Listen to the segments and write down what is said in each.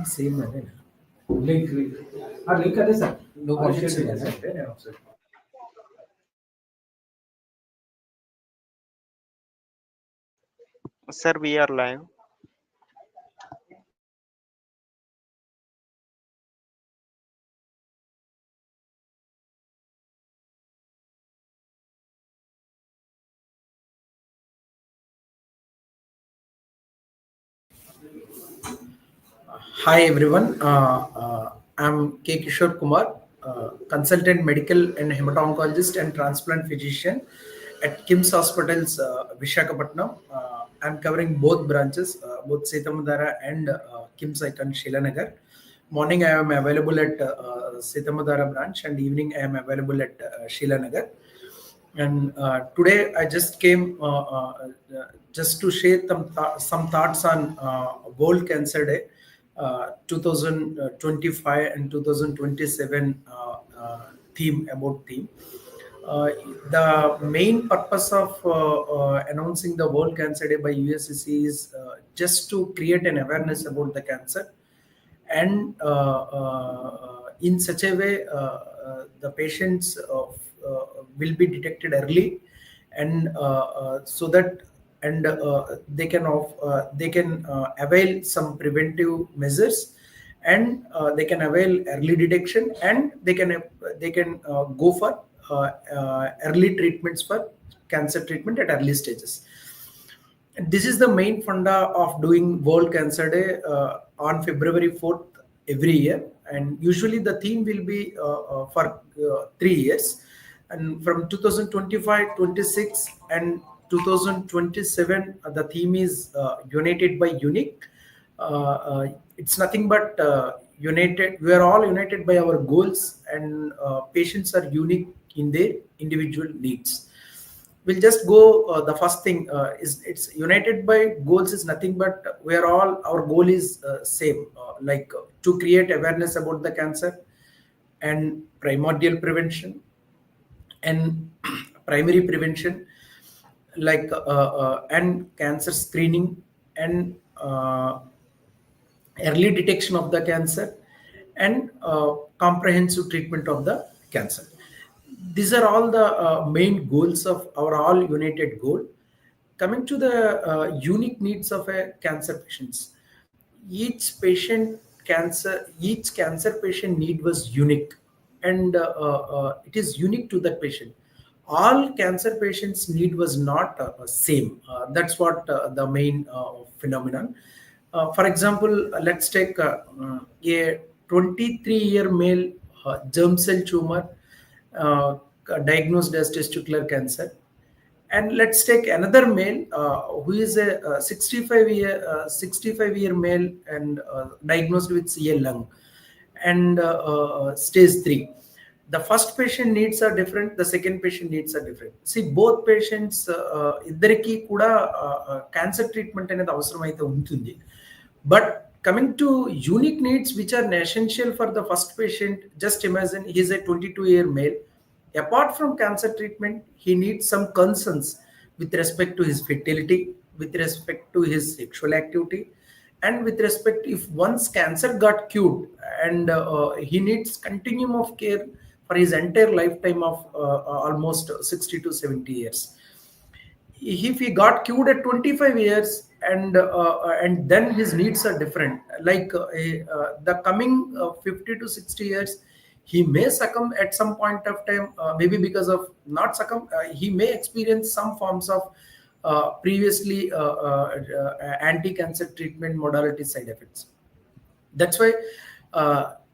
Link same అదే link ఆ link అదే సార్ నువ్వు పంపించింది అంటే నేను ఒకసారి Sir, we are live. Hi everyone, I'm K. Kishore Kumar, consultant medical and hemato-oncologist and transplant physician at KIMS Hospitals, Vishakhapatnam. I'm covering both branches, both Setamadara and KIMS Icon Shilanagar. Morning I am available at Setamadara branch and evening I am available at Shilanagar. And today I just came just to share some thoughts on World Cancer Day 2025 and 2027 theme. The main purpose of announcing the World Cancer Day by USCC is just to create an awareness about the cancer, and in such a way the patients will be detected early, and so that and they can avail some preventive measures, and they can avail early detection, and they can go for early treatments for cancer treatment at early stages. This is the main funda of doing World Cancer Day on February 4th every year, and usually the theme will be for 3 years, and from 2025, 26 and 2027 the theme is united by unique. It's nothing but united. We are all united by our goals, and patients are unique in their individual needs. We'll just go the first thing is it's united by goals is nothing but we are all, our goal is same, to create awareness about the cancer and primordial prevention and primary prevention, and cancer screening and early detection of the cancer and comprehensive treatment of the cancer. These are all the main goals of our all united goal. Coming to the unique needs of a cancer patients, each cancer patient need was unique, and it is unique to that patient. All cancer patients need was not same. That's what the main phenomenon. For example, let's take a 23-year male germ cell tumor diagnosed as testicular cancer, and let's take another male who is a 65-year male and diagnosed with CA lung and stage 3. The first patient needs are different, the second patient needs are different. See, both patients ఇద్దరికి కూడా cancer treatment అనేది అవసరమైతే ఉంటుంది. But coming to unique needs which are essential for the first patient, just imagine he is a 22-year male. Apart from cancer treatment, he needs some concerns with respect to his fertility, with respect to his sexual activity, and with respect if once cancer got cured, and he needs continuum of care for his entire lifetime of almost 60 to 70 years. If he got cured at 25 years, and then his needs are different, the coming 50 to 60 years, he may succumb at some point of time, maybe because of not succumb, he may experience some forms of previously anti-cancer treatment modality side effects. That's why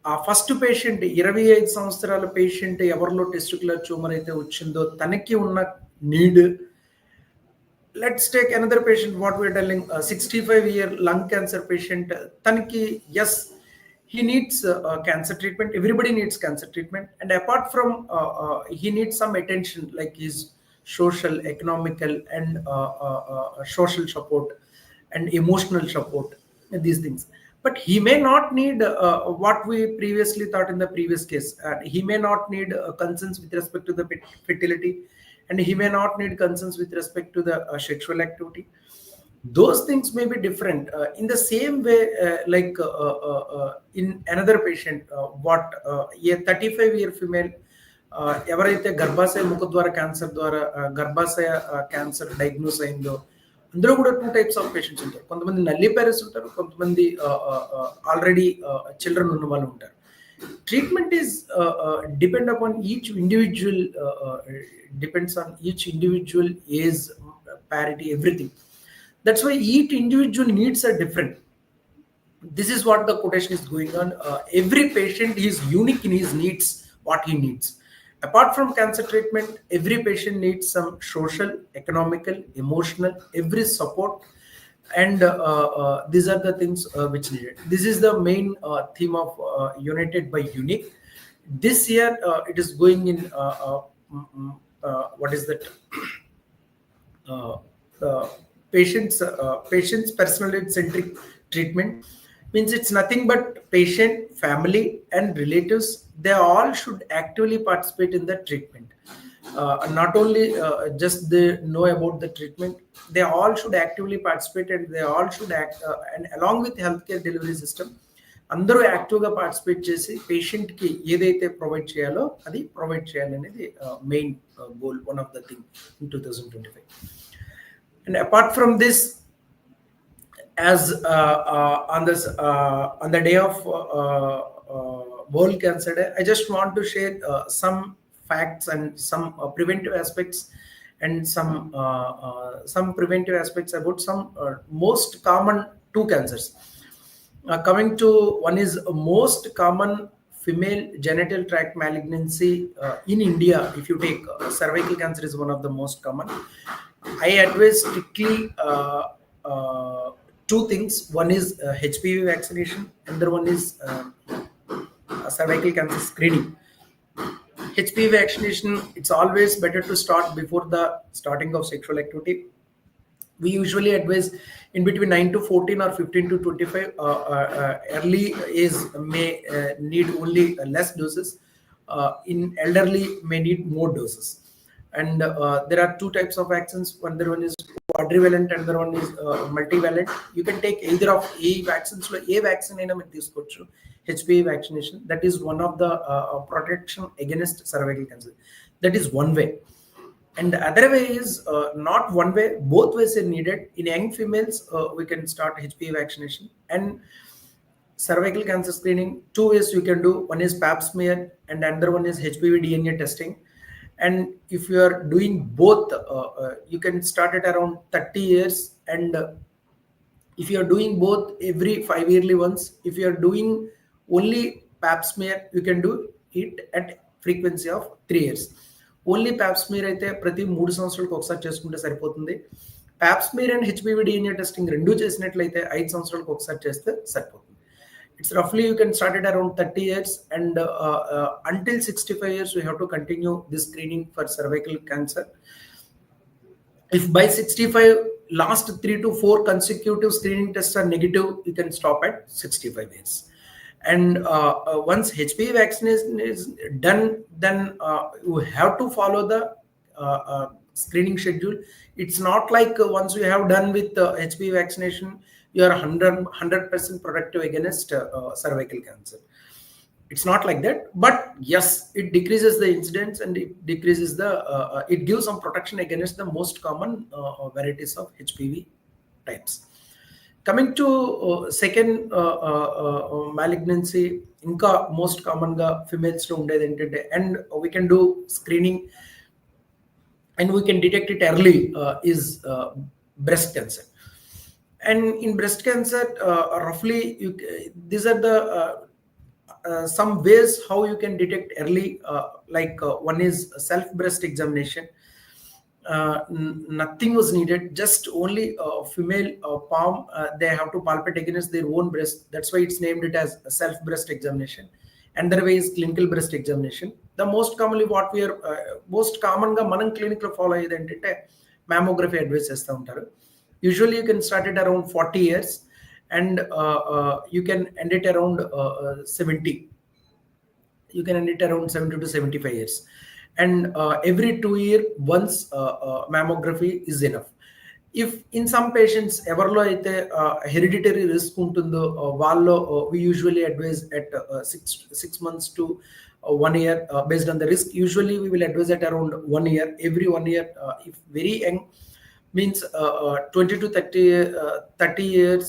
ఆ first patient 25 సంవత్సరాల patient ఎవరిలో testicular tumour అయితే వచ్చిందో తనకి ఉన్న need. Let's take another patient, what we're telling, 65-year lung cancer patient, tanki, yes, he needs cancer treatment. Everybody needs cancer treatment, and apart from he needs some attention like his social, economical, and social support and emotional support and these things. But he may not need what we previously thought in the previous case. He may not need concerns with respect to the fertility, and he may not need concerns with respect to the sexual activity. those things may be different. In the same way, in another patient, what a 35-year female, ఎవరైతే గర్భాశయ ముఖ ద్వారా cancer ద్వారా గర్భాశయ cancer diagnose అయిందో, అందులో కూడా two types of patients ఉంటారు. కొంతమంది నల్లి పేరెంట్స్ ఉంటారు, కొంతమంది ఆల్రెడీ చిల్డ్రన్ ఉన్న వాళ్ళు ఉంటారు. Treatment is depend upon each individual, depends on each individual age, parity, everything. That's why each individual needs are different. This is what the quotation is going on. Every patient is unique in his needs, what he needs. Apart from cancer treatment, every patient needs some social, economical, emotional, every support, and these are the things which needed. This is the main theme of United by Unique. This year it is going in what is that? Patients personality centric treatment means it's nothing but patient, family, and relatives. They all should actively participate in the treatment. Not only just they know about the treatment, they all should actively participate, and they all should act, and along with healthcare delivery system, అందరూ యాక్టివ్గా participate చేసి పేషెంట్కి ఏదైతే provide చేయాలో అది provide చేయాలనేది main goal, one of the thing in 2025. And apart from this, as on the day of World Cancer Day, I just want to share some facts and some preventive aspects, and some preventive aspects about some most common two cancers. Coming to one is most common female genital tract malignancy in India. If you take cervical cancer is one of the most common. I advise strictly two things. One is HPV vaccination, another one is cervical cancer screening. HPV vaccination, it's always better to start before the starting of sexual activity. We usually advise in between 9 to 14 or 15 to 25. Early age may need only less doses. In elderly may need more doses. And there are two types of vaccines. One is quadrivalent, and another one is multivalent. You can take either of a vaccines. So a vaccine in HPV vaccination, that is one of the protection against cervical cancer. That is one way. And the other way is not one way, both ways are needed. In young females, we can start HPV vaccination and cervical cancer screening. Two ways you can do. One is pap smear, and another one is HPV DNA testing. And if you are doing both, you can start at around 30 years. And if you are doing both every 5 yearly once, if you are doing only pap smear, you can do it at frequency of 3 years. Only pap smear అయితే ప్రతి 3 సంవత్సరాలకు ఒకసారి చేసుకుంటే సరిపోతుంది. Pap smear and HPV DNA testing రెండు చేసినట్లయితే 5 సంవత్సరాలకు ఒకసారి చేస్తే సరిపోతుంది. It's roughly you can start it around 30 years, and until 65 years we have to continue this screening for cervical cancer. If by 65 last 3 to 4 consecutive screening tests are negative, you can stop at 65 years. And once HPV vaccination is done, then you have to follow the screening schedule. It's not like once you have done with HPV vaccination, you are 100% protective against cervical cancer. It's not like that. But yes, it decreases the incidence, and it decreases the it gives some protection against the most common varieties of HPV types. Coming to second malignancy, inka most common ga females lo undedi entante, and we can do screening and we can detect it early, is breast cancer. And in breast cancer, roughly these are the some ways how you can detect early. One is self breast examination. Nothing was needed, just only female palm, they have to palpate against their own breast. That's why it's named it as a self breast examination. And the way is clinical breast examination. The most commonly what we are most common ga manam clinic lo follow ayedante mammography advice chestha untaru. Usually you can start it around 40 years, and you can end it around 70. You can end it around 70 to 75 years. And every 2 years once mammography is enough. if in some patients everlo aithe hereditary risk untundo vallo we usually advise at 6 months to 1 year based on the risk. Usually we will advise at around 1 year. Every 1 year, if very young means 20 to 30 years,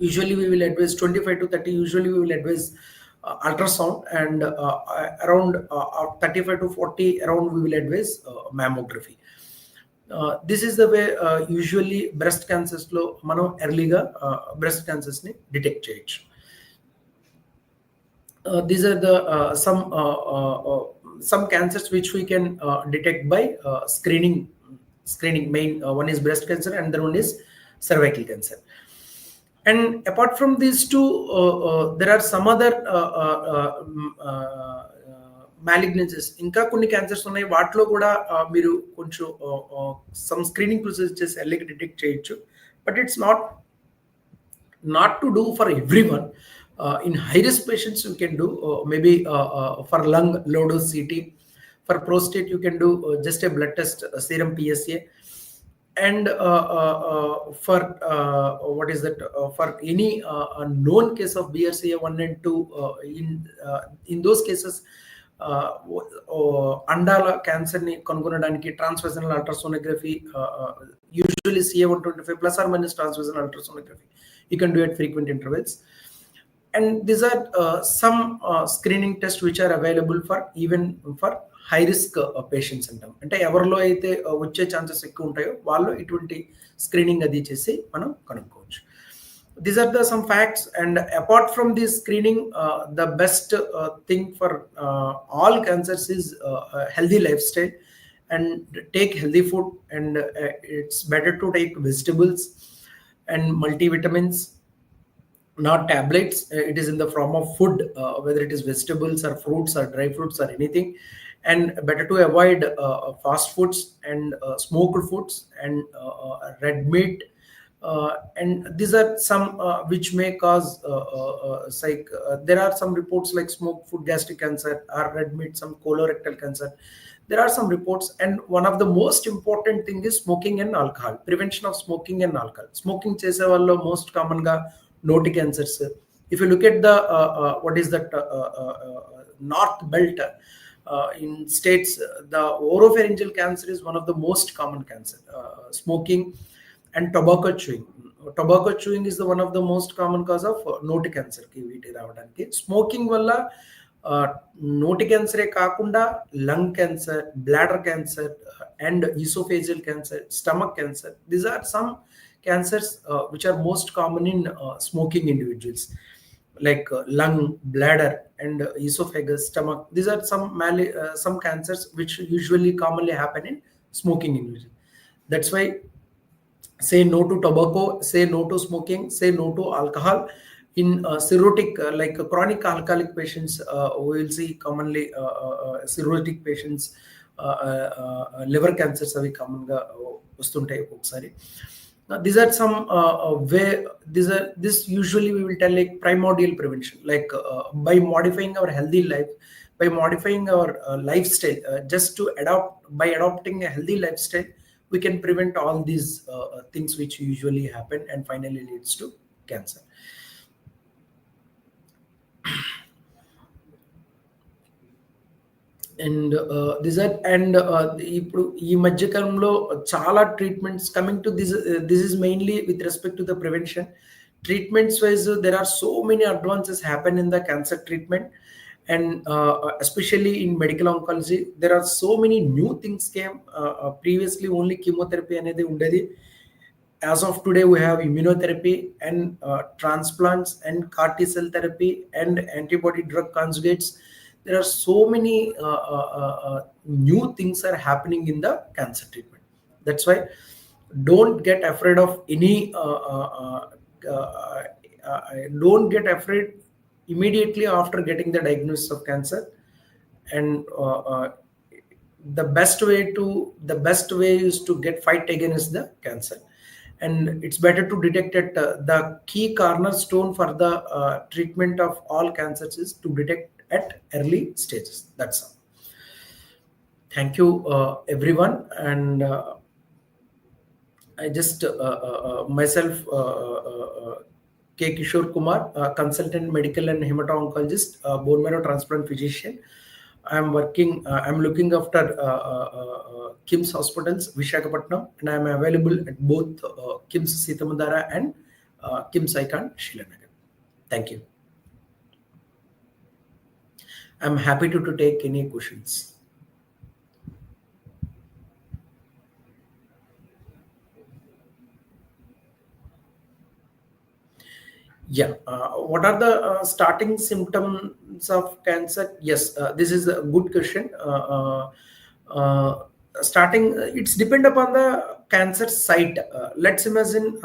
usually we will advise 25 to 30. Usually we will advise ultrasound, and around 35 to 40 around we will advise mammography. This is the way usually breast cancers lo మనం ఎర్లీగా breast cancers ని detect చేయొచ్చు. These are the some cancers which we can detect by screening. Main one is breast cancer and the one is cervical cancer. And apart from these two, there are some other malignancies. ఇంకా కొన్ని cancers ఉన్నాయి, వాటిలో కూడా మీరు కొంచెం some screening procedure చేసి ఎర్లీగా detect చేయొచ్చు. But it's not to do for everyone. In high risk patients you can do maybe for lung low dose CT. For prostate you can do just a blood test, serum PSA. And for what is that, for any known case of BRCA1 and 2, in those cases అండాల cancer ని కనుగొనడానికి ట్రాన్స్వాజనల్ ultrasonography, usually CA125 plus or minus transvaginal ultrasonography you can do at frequent intervals. And these are some screening tests which are available for even for high risk patients అంటాం. అంటే ఎవరిలో అయితే వచ్చే chances ఎక్కువ ఉంటాయో వాళ్ళు ఇటువంటి స్క్రీనింగ్ అది చేసి మనం కనుక్కోవచ్చు. These are the some facts. And apart from this screening, the best thing for all cancers is healthy lifestyle and take healthy food. And it's better to take vegetables and multivitamins, not tablets. It is in the form of food, whether it is vegetables or fruits or dry fruits or anything. And better to avoid fast foods and smoked foods and red meat. And these are some which may cause there are some reports like smoked food gastric cancer, or red meat some colorectal cancer. There are some reports. And one of the most important thing is smoking and alcohol. Prevention of smoking and alcohol. Smoking chese vallo most common ga noti cancers. If you look at the what is that north belt in states, the oropharyngeal cancer is one of the most common cancer. Smoking and tobacco chewing. Tobacco chewing is the one of the most common cause of noti cancer ki veeti ravadaniki. Smoking valla noti cancer e kaakunda lung cancer, bladder cancer, and esophageal cancer, stomach cancer. These are some cancers which are most common in smoking individuals, like lung, bladder, and esophagus, stomach. These are some cancers which usually commonly happen in smoking individuals. That's why say no to tobacco, say no to smoking, say no to alcohol. In cirrhotic, like chronic alcoholic patients, we will see commonly cirrhotic patients, liver cancers avi common ga vastuntayi okasari. These are some this usually we will tell like primordial prevention, like by modifying our healthy life, by modifying our lifestyle, just to by adopting a healthy lifestyle, we can prevent all these things which usually happen and finally leads to cancer. And these are, and ఇప్పుడు ఈ మధ్య కాలంలో చాలా treatments coming to this is mainly with respect to the prevention. Treatments wise, there are so many advances happen in the cancer treatment, and especially in medical oncology there are so many new things came. Previously only chemotherapy anedi undedi. As of today we have immunotherapy and transplants and CAR T-cell therapy and antibody drug conjugates. There are so many new things are happening in the cancer treatment. That's why don't get afraid of any don't get afraid immediately after getting the diagnosis of cancer. And the best way is to fight against the cancer. And it's better to detect it. The key cornerstone for the treatment of all cancers is to detect at early stages. That's all. Thank you everyone. And I just myself, K. Kishore Kumar, consultant medical and hemato oncologist, bone marrow transplant physician. I'm working. I'm looking after KIMS hospitals, Vishakhapatnam, and I'm available at both KIMS Sitamadara and KIMS Icon, Shilanagar. Thank you. I'm happy to take any questions. Yeah. What are the starting symptoms of cancer? Yes, this is a good question. Starting, it's depend upon the cancer site. Let's imagine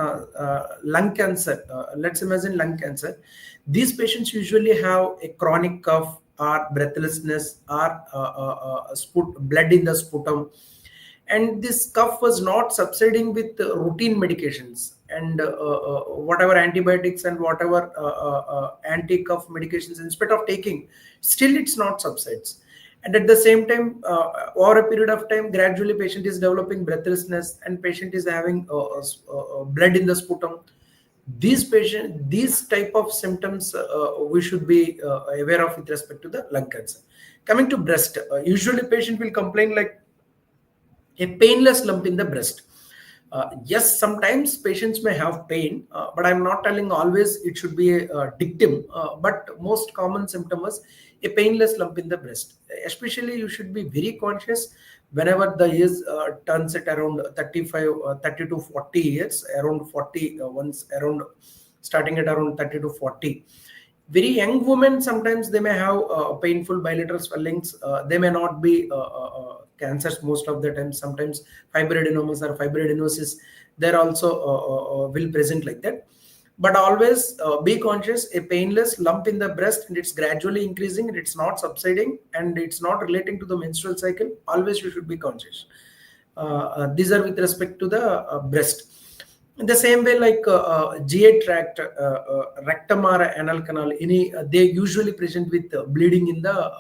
lung cancer. Let's imagine lung cancer. These patients usually have a chronic cough or breathlessness or blood in the sputum, and this cough was not subsiding with routine medications, and whatever antibiotics and whatever anti-cough medications instead of taking, still it's not subsides. And at the same time, over a period of time, gradually patient is developing breathlessness and patient is having blood in the sputum. These type of symptoms we should be aware of with respect to the lung cancer. Coming to breast, usually patient will complain like a painless lump in the breast. Yes, sometimes patients may have pain, but I'm not telling always it should be a dictum. But most common symptom is a painless lump in the breast. Especially, you should be very conscious whenever the age turns at around 35, 30 to 40 years, around 40, once around starting at around 30 to 40. Very young women, sometimes they may have painful bilateral swellings. They may not be cancers most of the time. Sometimes fibroadenomas or fibroadenosis, they're also will present like that. But always be conscious, a painless lump in the breast and it's gradually increasing and it's not subsiding and it's not relating to the menstrual cycle. Always you should be conscious. These are with respect to the breast. In the same way, like GA tract, rectum or anal canal, any they usually present with bleeding in the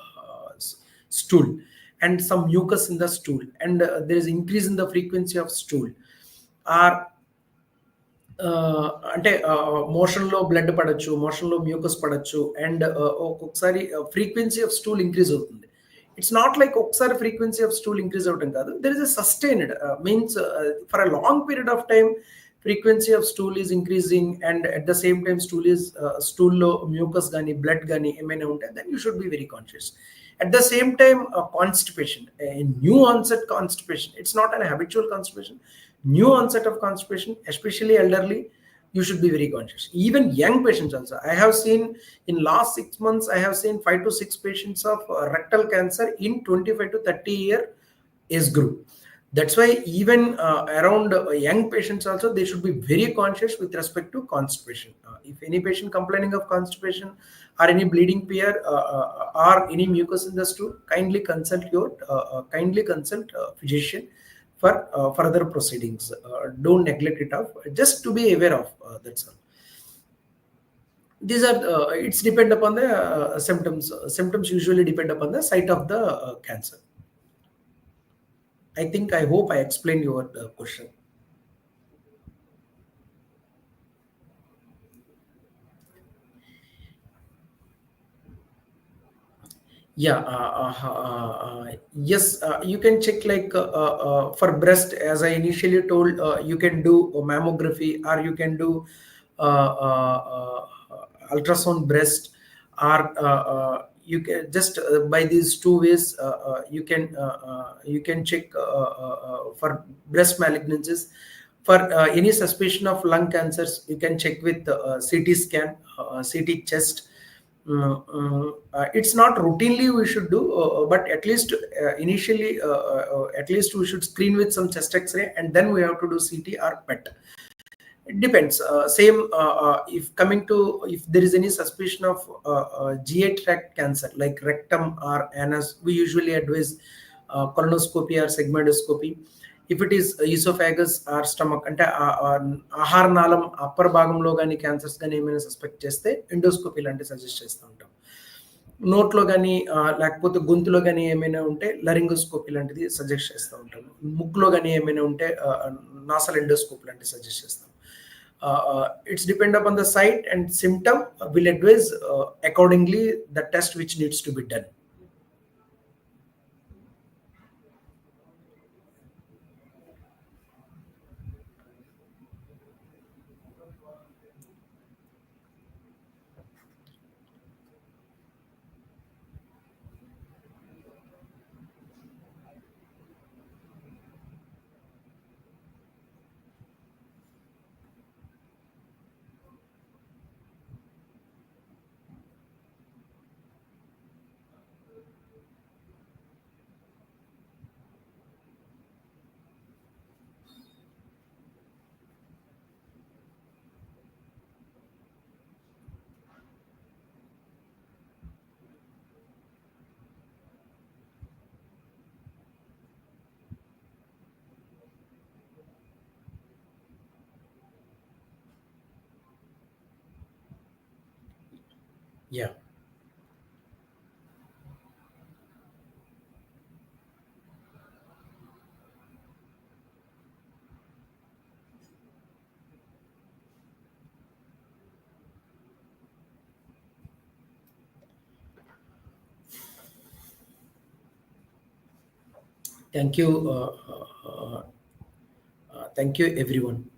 stool and some mucus in the stool, and there is increase in the frequency of stool. Or అంటే మోషన్లో blood పడచ్చు, మోషన్లో mucus పడచ్చు, and ఒక్కొక్కసారి frequency of stool increase అవుతుంది. It's not like ఒకసారి frequency of stool increase అవడం కాదు, there is a sustained means for a long period of time frequency of stool is increasing, and at the same time stool lo mucus gani blood gani emaina unte, then you should be very conscious. At the same time, constipation, a new onset constipation, it's not an habitual constipation, new onset of constipation, especially elderly, you should be very conscious. Even young patients also, I have seen in last 6 months, I have seen 5 to 6 patients of rectal cancer in 25 to 30 year age group. That's why even around young patients also, they should be very conscious with respect to constipation. If any patient complaining of constipation or any bleeding pair or any mucus in the stool, kindly consult physician for further proceedings. Don't neglect it off, just to be aware of, that's all. These are it's depend upon the symptoms usually depend upon the site of the cancer. I hope I explained your question. Yeah, yes, you can check like for breast, as I initially told, you can do a mammography, or you can do ultrasound breast, or you can just by these two ways you can check for breast malignancies. For any suspicion of lung cancers, you can check with CT scan, CT chest. It's not routinely we should do, but at least initially, at least we should screen with some chest X-ray, and then we have to do CT or PET. It depends. Same if coming to, if there is any suspicion of GA tract cancer like rectum or anus, we usually advise colonoscopy or segmentoscopy. If it is esophagus or stomach, అంటే ఆహార నాళం upper భాగంలో కానీ cancers కానీ ఏమైనా suspect చేస్తే endoscopy లాంటి suggest చేస్తూ ఉంటాం. నోట్లో కానీ లేకపోతే గొంతులో కానీ ఏమైనా ఉంటే లరింగోస్కోపీ లాంటిది సజెస్ట్ చేస్తూ ఉంటాను. ముక్కులో కానీ ఏమైనా ఉంటే నాసల్ ఎండోస్కోప్ లాంటివి సజెస్ట్ చేస్తాం. It's depend upon the site and symptom. Will advise accordingly the test which needs to be done. Yeah. Thank you. Thank you, everyone.